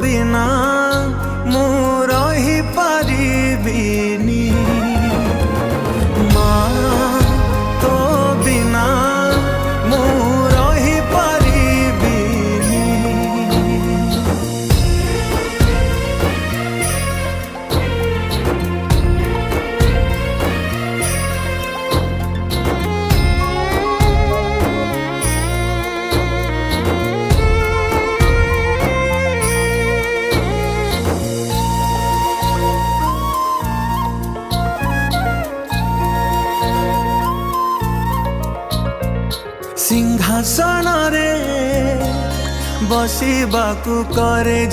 बिना मु रही पारिबिनी माँ तो बिना मु रही पारिबिनी। सिंहासन रे बसिबाकू करे